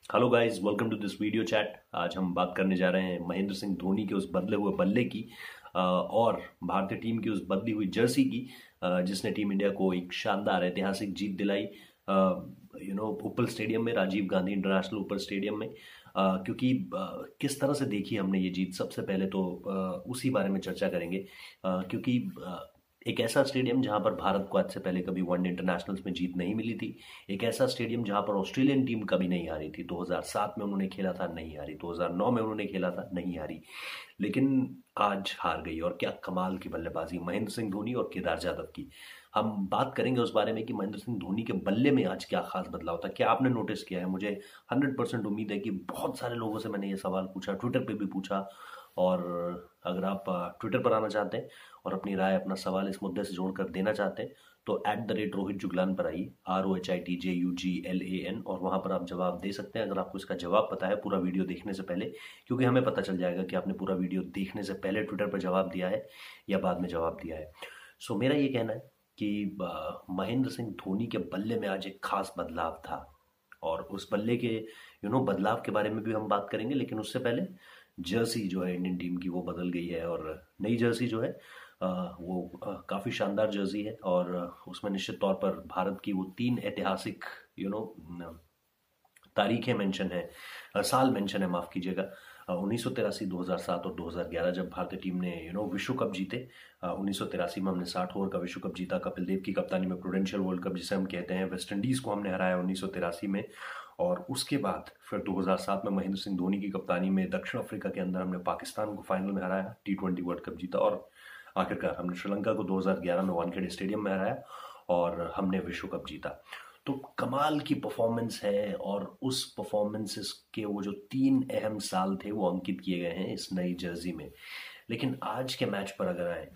Hello guys, welcome to this video chat. आज हम बात करने जा रहे हैं महेंद्र सिंह धोनी के उस बदले हुए बल्ले की और भारतीय टीम की उस बदली हुई जर्सी की, जिसने टीम इंडिया को एक शानदार ऐतिहासिक जीत दिलाई उपल स्टेडियम में, राजीव गांधी इंटरनेशनल उपल स्टेडियम में। क्योंकि किस तरह से देखी हमने ये जीत, सबसे पहले तो उसी बारे में चर्चा करेंगे। क्योंकि एक ऐसा स्टेडियम जहां पर भारत को आज से पहले कभी वनडे इंटरनेशनल्स में जीत नहीं मिली थी। एक ऐसा स्टेडियम जहां पर ऑस्ट्रेलियन टीम कभी नहीं हारी थी। 2007 में उन्होंने खेला था, नहीं हारी। 2009 में उन्होंने खेला था, नहीं हारी। लेकिन आज हार गई। और क्या कमाल की बल्लेबाजी महेंद्र सिंह धोनी और केदार जाधव की। हम बात करेंगे उस बारे में कि महेंद्र सिंह धोनी के बल्ले में आज क्या खास बदलाव था, क्या आपने नोटिस किया है। मुझे 100% उम्मीद है कि बहुत सारे लोगों से मैंने ये सवाल पूछा, ट्विटर पे भी पूछा। और अगर आप ट्विटर पर आना चाहते हैं और अपनी राय, अपना सवाल इस मुद्दे से जोड़कर देना चाहते हैं, तो @रोहित जुगलान पर आइए, ROHITJUGLAN, और वहाँ पर आप जवाब दे सकते हैं अगर आपको इसका जवाब पता है पूरा वीडियो देखने से पहले। क्योंकि हमें पता चल जाएगा कि आपने पूरा वीडियो देखने से पहले ट्विटर पर जवाब दिया है या बाद में जवाब दिया है। सो मेरा ये कहना है कि महेंद्र सिंह धोनी के बल्ले में आज एक खास बदलाव था। और उस बल्ले के बदलाव के बारे में भी हम बात करेंगे। लेकिन उससे पहले जर्सी जो है इंडियन टीम की, वो बदल गई है। और नई जर्सी जो है वो काफ़ी शानदार जर्सी है। और उसमें निश्चित तौर पर भारत की वो 3 ऐतिहासिक यू नो तारीखें मेंशन है, साल मेंशन है, माफ़ कीजिएगा। 1983, 2007 और 2011 जब भारतीय टीम ने विश्व कप जीते। 1983 में हमने 60 ओवर का विश्व कप जीता, कपिल देव की कप्तानी में प्रूडेंशियल वर्ल्ड कप जिसे हम कहते हैं। वेस्ट इंडीज़ को हमने हराया 1983 में। और उसके बाद फिर 2007 में महेंद्र सिंह धोनी की कप्तानी में दक्षिण अफ्रीका के अंदर हमने पाकिस्तान को फाइनल में हराया, T20 वर्ल्ड कप जीता। और आखिरकार हमने श्रीलंका को 2011 में वानखेड़े स्टेडियम में हराया और हमने विश्व कप जीता। तो कमाल की परफॉर्मेंस है। और उस परफॉर्मेंसेस के वो जो 3 अहम साल थे वो अंकित किए गए हैं इस नई जर्सी में। लेकिन आज के मैच पर अगर आए,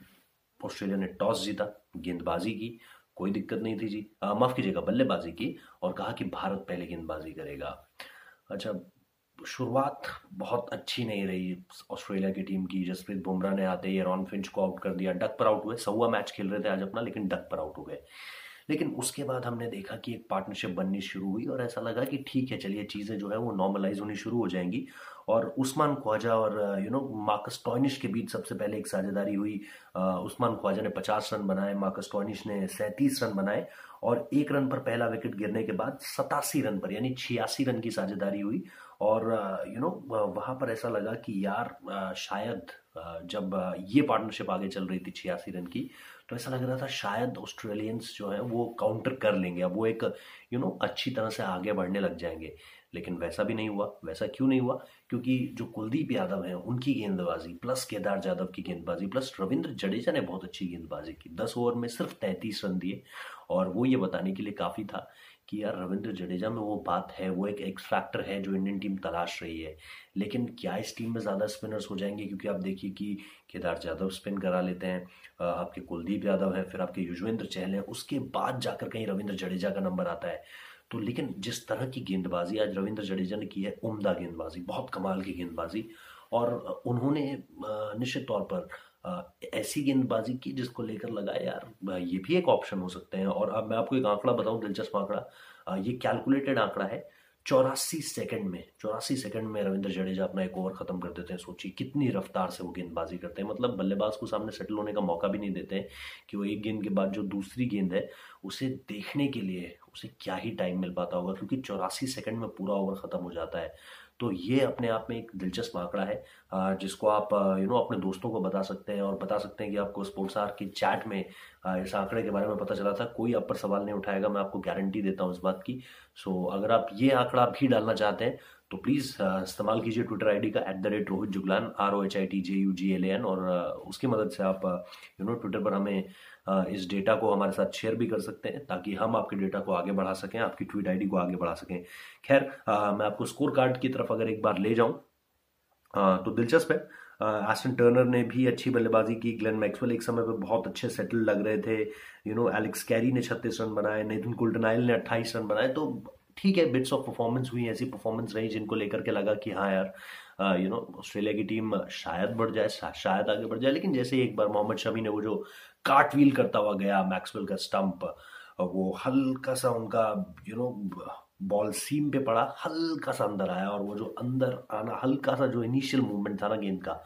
ऑस्ट्रेलिया ने टॉस जीता, गेंदबाजी की, कोई दिक्कत नहीं थी जी, माफ कीजिएगा, बल्लेबाजी की, और कहा कि भारत पहले गेंदबाजी करेगा। अच्छा, शुरुआत बहुत अच्छी नहीं रही ऑस्ट्रेलिया की टीम की। जसप्रीत बुमराह ने आते ही एरॉन फिंच को आउट कर दिया, डक पर आउट हुए। सवा मैच खेल रहे थे आज अपना, लेकिन डक पर आउट हो गए। लेकिन उसके बाद हमने देखा कि एक पार्टनरशिप बननी शुरू हुई और ऐसा लगा कि ठीक है, चलिए चीज़ें जो है वो नॉर्मलाइज होनी शुरू हो जाएंगी। और उस्मान ख्वाजा और मार्कस टॉयनिश के बीच सबसे पहले एक साझेदारी हुई। उस्मान ख्वाजा ने 50 रन बनाए, मार्कस टॉयनिश ने 37 रन बनाए। और 1 रन पर पहला विकेट गिरने के बाद 87 रन पर, यानी 86 रन की साझेदारी हुई। और वहां पर ऐसा लगा कि यार शायद जब ये पार्टनरशिप आगे चल रही थी 86 रन की, तो ऐसा लग रहा था शायद ऑस्ट्रेलियंस जो है वो काउंटर कर लेंगे, अब वो एक अच्छी तरह से आगे बढ़ने लग जाएंगे। लेकिन वैसा भी नहीं हुआ। वैसा क्यों नहीं हुआ? क्योंकि जो कुलदीप यादव हैं उनकी गेंदबाजी, प्लस केदार जाधव की गेंदबाजी, प्लस रविंद्र जडेजा ने बहुत अच्छी गेंदबाजी की। 10 ओवर में सिर्फ 33 रन दिए। और वो ये बताने के लिए काफ़ी था कि यार रविंद्र जडेजा में वो बात है, वो एक एक्स फैक्टर है जो इंडियन टीम तलाश रही है। लेकिन क्या इस टीम में ज़्यादा स्पिनर्स हो जाएंगे? क्योंकि आप देखिए कि केदार जाधव स्पिन करा लेते हैं, आपके कुलदीप यादव हैं, फिर आपके युजवेंद्र चहल हैं, उसके बाद जाकर कहीं रविंद्र जडेजा का नंबर आता है। तो लेकिन जिस तरह की गेंदबाजी आज रविंद्र जडेजा ने की है, उम्दा गेंदबाजी, बहुत कमाल की गेंदबाजी। और उन्होंने निश्चित तौर पर ऐसी गेंदबाजी की जिसको लेकर लगा यार ये भी एक ऑप्शन हो सकते हैं। और अब मैं आपको एक आंकड़ा बताऊं, दिलचस्प आंकड़ा, ये कैलकुलेटेड आंकड़ा है। 84 सेकंड में रविंद्र जडेजा अपना एक ओवर खत्म कर देते हैं। सोचिए कितनी रफ्तार से वो गेंदबाजी करते हैं। मतलब बल्लेबाज को सामने सेटल होने का मौका भी नहीं देते हैं कि वो एक गेंद के बाद जो दूसरी गेंद है उसे देखने के लिए उसे क्या ही टाइम मिल पाता होगा, क्योंकि 84 सेकंड में पूरा ओवर खत्म हो जाता है। तो ये अपने आप में एक दिलचस्प आंकड़ा है, जिसको आप अपने दोस्तों को बता सकते हैं और बता सकते हैं कि आपको स्पोर्ट्स आर की चैट में इस आंकड़े के बारे में पता चला था। कोई आप पर सवाल नहीं उठाएगा, मैं आपको गारंटी देता हूँ इस बात की। सो अगर आप ये आंकड़ा भी डालना चाहते हैं तो प्लीज़ इस्तेमाल कीजिए ट्विटर आईडी का @रोहित जुगलान, ROHITJUGLAN। और उसकी मदद से आप ट्विटर पर हमें इस डेटा को हमारे साथ शेयर भी कर सकते हैं, ताकि हम आपके डेटा को आगे बढ़ा सकें, आपकी ट्वीट आईडी को आगे बढ़ा सकें। खैर, मैं आपको स्कोर कार्ड की तरफ अगर एक बार ले जाऊं, तो दिलचस्प है। एस्टन टर्नर ने भी अच्छी बल्लेबाजी की। ग्लेन मैक्सवेल एक समय पे बहुत अच्छे सेटल लग रहे थे। एलेक्स कैरी ने 36 रन बनाए, नेथन कुल्टरनाइल ने 28 रन बनाए। तो ठीक है, बिट्स ऑफ परफॉर्मेंस हुई, ऐसी परफॉर्मेंस रही जिनको लेकर के लगा कि हाँ यार ऑस्ट्रेलिया की टीम शायद बढ़ जाए, शायद आगे बढ़ जाए। लेकिन जैसे ही एक बार मोहम्मद शमी ने वो जो कार्टव्हील करता हुआ गया मैक्सवेल का स्टंप, वो हल्का सा उनका बॉल सीम पे पड़ा, हल्का सा अंदर आया, और वो जो अंदर आना, हल्का सा जो इनिशियल मूवमेंट था ना गेंद का,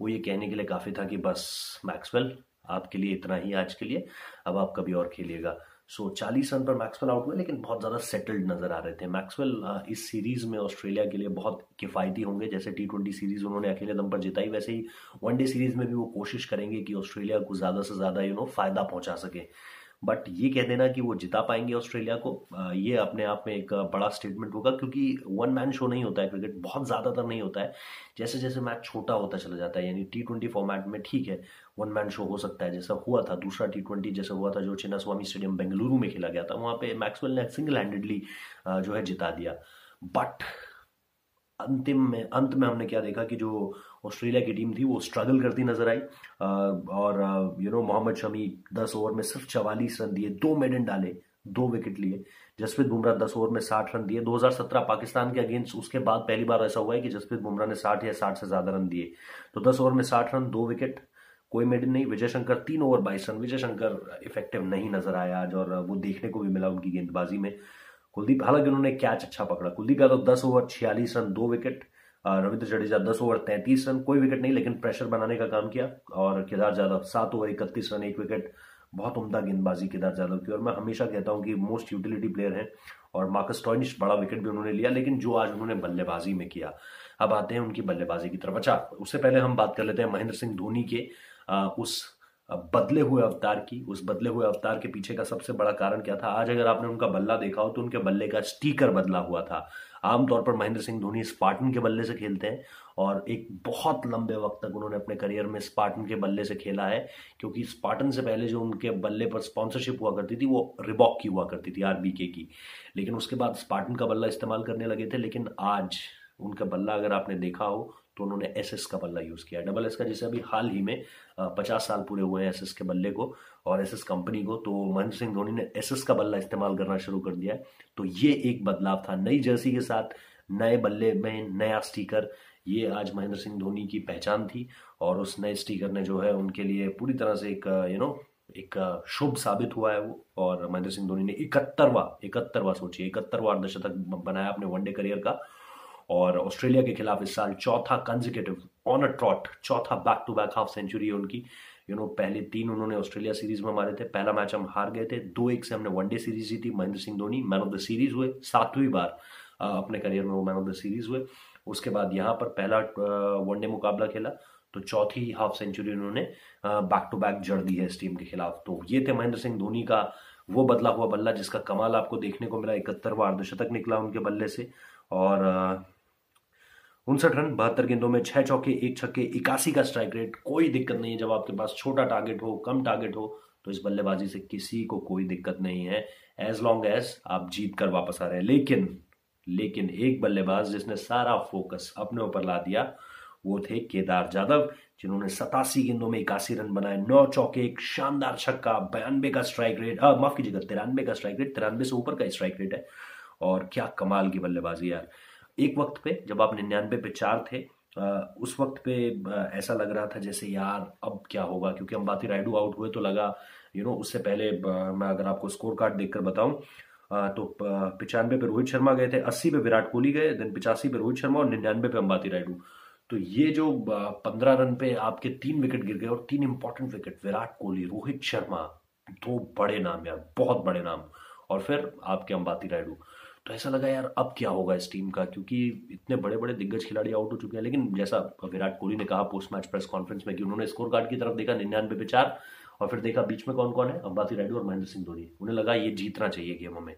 वो ये कहने के लिए काफ़ी था कि बस मैक्सवेल, आपके लिए इतना ही आज के लिए, अब आप कभी और खेलिएगा। सो 40 रन पर मैक्सवेल आउट हुए, लेकिन बहुत ज़्यादा सेटल्ड नजर आ रहे थे। मैक्सवेल इस सीरीज में ऑस्ट्रेलिया के लिए बहुत किफ़ायती होंगे। जैसे T20 सीरीज उन्होंने अकेले दम पर जिताई, वैसे ही वनडे सीरीज में भी वो कोशिश करेंगे कि ऑस्ट्रेलिया को ज़्यादा से ज़्यादा फायदा पहुंचा सके। बट ये कह देना कि वो जिता पाएंगे ऑस्ट्रेलिया को, ये अपने आप में एक बड़ा स्टेटमेंट होगा, क्योंकि वन मैन शो नहीं होता है क्रिकेट, बहुत ज़्यादातर नहीं होता है। जैसे जैसे मैच छोटा होता चला जाता है, यानी T20 फॉर्मेट में ठीक है वन मैन शो हो सकता है, जैसा हुआ था दूसरा T20 जैसा हुआ था जो चिन्नास्वामी स्टेडियम बेंगलुरु में खेला गया था, वहाँ पे मैक्सवेल ने सिंगल हैंडेडली जो है जिता दिया। बट अंत में हमने क्या देखा कि जो ऑस्ट्रेलिया की टीम थी वो स्ट्रगल करती नजर आई, और मोहम्मद शमी 10 ओवर में सिर्फ 44 रन दिए, 2 मेडन डाले, 2 विकेट लिए। जसप्रीत बुमराह 10 ओवर में 60 रन दिए। 2017 पाकिस्तान के अगेंस्ट उसके बाद पहली बार ऐसा हुआ है कि जसप्रीत बुमराह ने 60 या 60 से ज्यादा रन दिए। तो 10 ओवर में 60 रन, 2 विकेट, कोई मेडन नहीं। Vijay Shankar 3 over 22 run, Vijay Shankar effective नहीं नजर आया आज, और वो देखने को भी मिला उनकी गेंदबाजी में। कुलदीप, हालांकि उन्होंने कैच अच्छा पकड़ा, Kuldeep Yadav 10 over 46 run, 2 wicket. Ravindra Jadeja 10 over 33 run, कोई विकेट नहीं, लेकिन प्रेशर बनाने का काम किया। और Kedar Jadhav 7 over 31 run, 1 wicket. बहुत उम्दा गेंदबाजी केदार जाधव की, और मैं हमेशा कहता हूं कि मोस्ट यूटिलिटी प्लेयर हैं। और मार्कस स्टोइनिस, बड़ा विकेट भी उन्होंने लिया, लेकिन जो आज उन्होंने बल्लेबाजी में किया। अब आते हैं उनकी बल्लेबाजी की तरफ। अच्छा, उससे पहले हम बात कर लेते हैं महेंद्र सिंह धोनी के उस बदले हुए अवतार की। उस बदले हुए अवतार के पीछे का सबसे बड़ा कारण क्या था? आज अगर आपने उनका बल्ला देखा हो तो उनके बल्ले का स्टीकर बदला हुआ था। आमतौर पर महेंद्र सिंह धोनी स्पार्टन के बल्ले से खेलते हैं, और एक बहुत लंबे वक्त तक उन्होंने अपने करियर में स्पार्टन के बल्ले से खेला है, क्योंकि स्पार्टन से पहले जो उनके बल्ले पर स्पॉन्सरशिप हुआ करती थी वो रिबॉक की हुआ करती थी, RBK की। लेकिन उसके बाद स्पार्टन का बल्ला इस्तेमाल करने लगे थे। लेकिन आज उनका बल्ला अगर आपने देखा हो तो उन्होंने SS का बल्ला यूज किया, डबल S का, जिसे अभी हाल ही में 50 साल पूरे हुए हैं SS के बल्ले को और SS कंपनी को। तो महेंद्र सिंह धोनी ने SS का बल्ला इस्तेमाल करना शुरू कर दिया है। तो ये एक बदलाव था, नई जर्सी के साथ नए बल्ले में नया स्टिकर, ये आज महेंद्र सिंह धोनी की पहचान थी। और उस नए स्टिकर ने जो है उनके लिए पूरी तरह से एक शुभ साबित हुआ है वो। और महेंद्र सिंह धोनी ने 71वां सोचिए 71वां अर्धशतक बनाया अपने वनडे करियर का, और ऑस्ट्रेलिया के खिलाफ इस साल चौथा कंसेक्यूटिव ऑन अ ट्रॉट, चौथा back to back half century है उनकी। पहले 3 उन्होंने ऑस्ट्रेलिया सीरीज में मारे थे। पहला मैच हम हार गए थे, 2-1 से हमने वनडे सीरीज जीती। Mahendra Singh Dhoni man of the series हुए, 7वीं बार अपने करियर में वो मैन ऑफ द सीरीज हुए। उसके बाद यहाँ पर पहला वनडे मुकाबला खेला तो चौथी हाफ सेंचुरी उन्होंने बैक टू बैक जड़ दी है इस टीम के खिलाफ। तो ये थे महेंद्र सिंह धोनी का वो बदला हुआ बल्ला, जिसका कमाल आपको देखने को मिला। 71वां अर्धशतक निकला उनके बल्ले से, और 59 रन 72 गेंदों में 6 चौके 1 छक्के, 81 का स्ट्राइक रेट। कोई दिक्कत नहीं है जब आपके पास छोटा टारगेट हो, कम टारगेट हो, तो इस बल्लेबाजी से किसी को कोई दिक्कत नहीं है, एज लॉन्ग एज आप जीत कर वापस आ रहे हैं। लेकिन एक बल्लेबाज जिसने सारा फोकस अपने ऊपर ला दिया वो थे केदार जाधव, जिन्होंने 87 गेंदों में 81 रन बनाए, 9 चौके, एक शानदार छक्का, 92 का स्ट्राइक रेट, माफ कीजिएगा 93 का स्ट्राइक रेट, 93 से ऊपर का स्ट्राइक रेट है। और क्या कमाल की बल्लेबाजी यार। एक वक्त पे जब आप 99 पे 4 थे, उस वक्त पे ऐसा लग रहा था जैसे यार अब क्या होगा, क्योंकि अंबाती रायडू आउट हुए तो लगा उससे पहले मैं अगर आपको स्कोर कार्ड देखकर बताऊं तो 95 पे रोहित शर्मा गए थे, 80 पे विराट कोहली गए, देन 85 पे रोहित शर्मा और 99 पे अंबाती रायडू। तो ये जो 15 रन पे आपके 3 विकेट गिर गए, और 3 इंपॉर्टेंट विकेट, विराट कोहली, रोहित शर्मा, 2 बड़े नाम यार, बहुत बड़े नाम, और फिर आपके अंबाती रायडू। तो ऐसा लगा यार अब क्या होगा इस टीम का, क्योंकि इतने बड़े बड़े दिग्गज खिलाड़ी आउट हो चुके हैं। लेकिन जैसा विराट कोहली ने कहा पोस्ट मैच प्रेस कॉन्फ्रेंस में कि उन्होंने स्कोर कार्ड की तरफ देखा, 99 पे 4, और फिर देखा बीच में कौन कौन है, अंबाती रायडू और महेंद्र सिंह धोनी। उन्हें लगा ये जीतना चाहिए गेम हमें,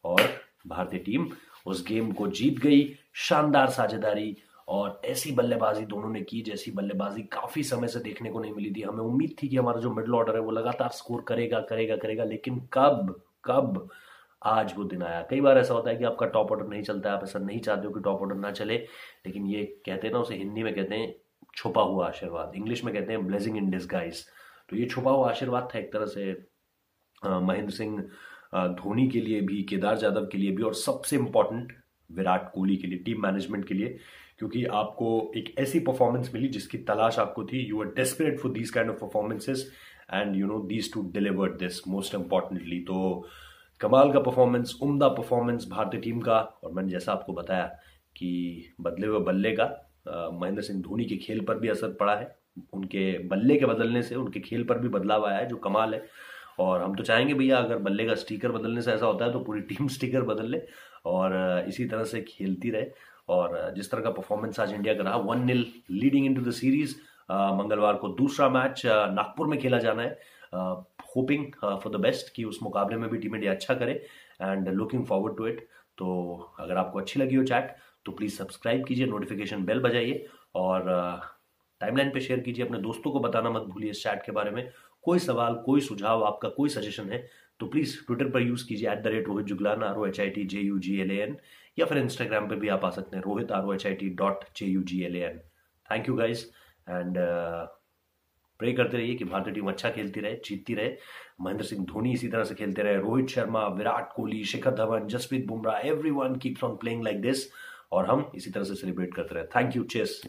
और भारतीय टीम उस गेम को जीत गई। शानदार साझेदारी और ऐसी बल्लेबाजी दोनों ने की जैसी बल्लेबाजी काफी समय से देखने को नहीं मिली थी। हमें उम्मीद थी कि हमारा जो मिडिल ऑर्डर है वो लगातार स्कोर करेगा, लेकिन कब आज वो दिन आया। कई बार ऐसा होता है कि आपका टॉप ऑर्डर नहीं चलता है, आप ऐसा नहीं चाहते हो कि टॉप ऑर्डर ना चले, लेकिन ये कहते हैं ना, उसे हिंदी में कहते हैं छुपा हुआ आशीर्वाद, इंग्लिश में कहते हैं ब्लेसिंग इन डिस्गाइज। तो ये छुपा हुआ आशीर्वाद था एक तरह से महेंद्र सिंह धोनी के लिए भी, केदार जाधव के लिए भी, और सबसे इंपॉर्टेंट विराट कोहली के लिए, टीम मैनेजमेंट के लिए, क्योंकि आपको एक ऐसी परफॉर्मेंस मिली जिसकी तलाश आपको थी। You are desperate for these kind of performances, and these to deliver this most importantly. तो कमाल का परफॉर्मेंस, उम्दा परफॉर्मेंस भारतीय टीम का। और मैंने जैसा आपको बताया कि बदले हुए बल्ले का महेंद्र सिंह धोनी के खेल पर भी असर पड़ा है, उनके बल्ले के बदलने से उनके खेल पर भी बदलाव आया है, जो कमाल है। और हम तो चाहेंगे भैया, अगर बल्ले का स्टिकर बदलने से ऐसा होता है तो पूरी टीम स्टिकर बदल ले और इसी तरह से खेलती रहे। और जिस तरह का परफॉर्मेंस आज इंडिया का रहा, 1-0 लीडिंग इनटू द सीरीज। मंगलवार को दूसरा मैच नागपुर में खेला जाना है। होपिंग फॉर द बेस्ट कि उस मुकाबले में भी टीम इंडिया अच्छा करे, and looking forward to it. तो अगर आपको अच्छी लगी हो चैट तो प्लीज़ सब्सक्राइब कीजिए, नोटिफिकेशन बेल बजाइए और टाइमलाइन पे शेयर कीजिए। अपने दोस्तों को बताना मत भूलिए इस चैट के बारे में। कोई सवाल, कोई सुझाव, आपका कोई सजेशन है तो प्लीज़ ट्विटर पर यूज़ कीजिए @रोहित जुगलान ROHITJUGLAN, या फिर इंस्टाग्राम पे भी आप आ सकते हैं Rohit ROHIT.JUGLAN। Thank you guys, and pray करते रहिए कि भारतीय टीम अच्छा खेलती रहे, जीतती रहे, महेंद्र सिंह धोनी इसी तरह से खेलते रहे, Rohit Sharma, Virat Kohli, Shikhar Dhawan, Jasprit Bumrah, everyone keeps on playing like this, और हम इसी तरह से सेलिब्रेट करते रहे। Thank you, cheers.